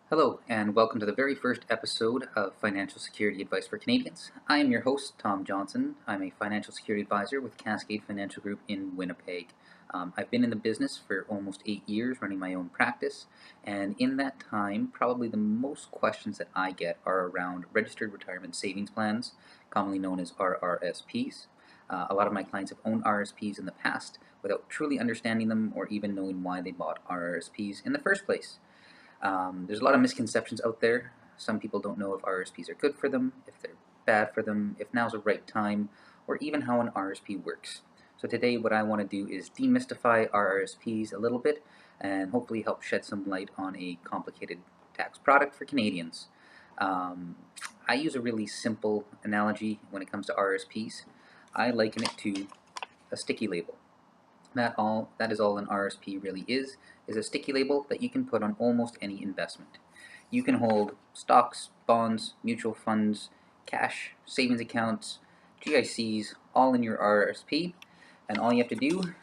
Hello, and welcome to the very first episode of Financial Security Advice for Canadians. I am your host, Tom Johnson. I'm a financial security advisor with Cascade Financial Group in Winnipeg. I've been in the business for almost 8 years running my own practice, and in that time, probably the most questions that I get are around registered retirement savings plans, commonly known as RRSPs. A lot of my clients have owned RRSPs in the past without truly understanding them or even knowing why they bought RRSPs in the first place. There's a lot of misconceptions out there. Some people don't know if RRSPs are good for them, if they're bad for them, if now's the right time, or even how an RRSP works. So today what I want to do is demystify RRSPs a little bit and hopefully help shed some light on a complicated tax product for Canadians. I use a really simple analogy when it comes to RRSPs. I liken it to a sticky label. That is all an RRSP really is a sticky label that you can put on almost any investment. You can hold stocks, bonds, mutual funds, cash, savings accounts, GICs, all in your RRSP, and all you have to do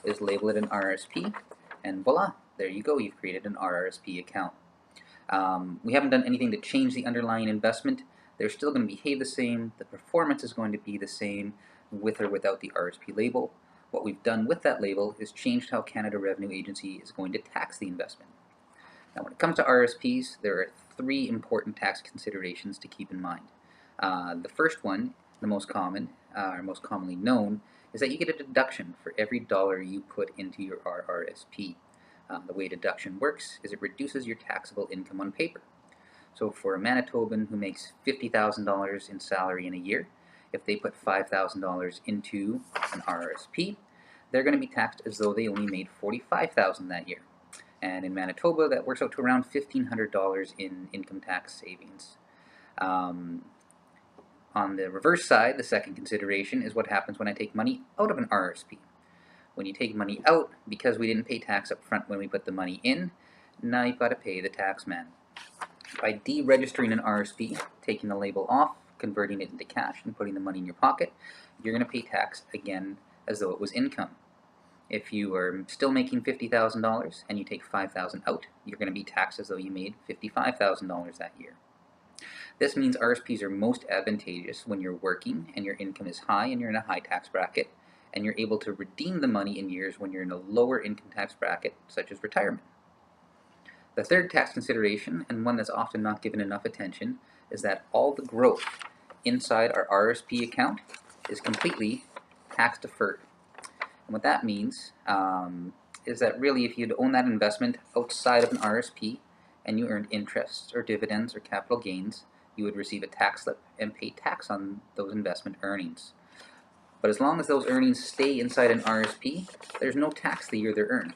is label it an RRSP, and voila, there you go, you've created an RRSP account. We haven't done anything to change the underlying investment. They're still going to behave the same, the performance is going to be the same with or without the RRSP label. What we've done with that label is changed how Canada Revenue Agency is going to tax the investment. Now, when it comes to RRSPs, there are 3 important tax considerations to keep in mind. The first one, the most common, or most commonly known, is that you get a deduction for every dollar you put into your RRSP. The way deduction works is it reduces your taxable income on paper. So for a Manitoban who makes $50,000 in salary in a year, if they put $5,000 into an RRSP, they're going to be taxed as though they only made $45,000 that year. And in Manitoba, that works out to around $1,500 in income tax savings. On the reverse side, the second consideration is what happens when I take money out of an RRSP. When you take money out, because we didn't pay tax up front when we put the money in, now you've got to pay the tax man. By deregistering an RRSP, taking the label off, converting it into cash, and putting the money in your pocket, you're going to pay tax again as though it was income. If you are still making $50,000 and you take $5,000 out, you're going to be taxed as though you made $55,000 that year. This means RRSPs are most advantageous when you're working and your income is high and you're in a high tax bracket, and you're able to redeem the money in years when you're in a lower income tax bracket, such as retirement. The third tax consideration, and one that's often not given enough attention, is that all the growth inside our RRSP account is completely tax deferred. And what that means is that really if you'd own that investment outside of an RRSP and you earned interest or dividends or capital gains, you would receive a tax slip and pay tax on those investment earnings. But as long as those earnings stay inside an RRSP, there's no tax the year they're earned.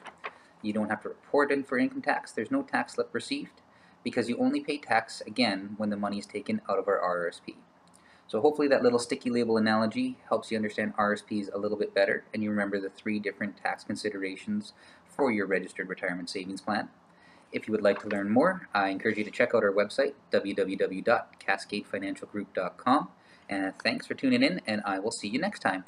You don't have to report in for income tax. There's no tax slip received because you only pay tax again when the money is taken out of our RRSP. So hopefully that little sticky label analogy helps you understand RRSPs a little bit better and you remember the 3 different tax considerations for your registered retirement savings plan. If you would like to learn more, I encourage you to check out our website, www.cascadefinancialgroup.com. And thanks for tuning in, and I will see you next time.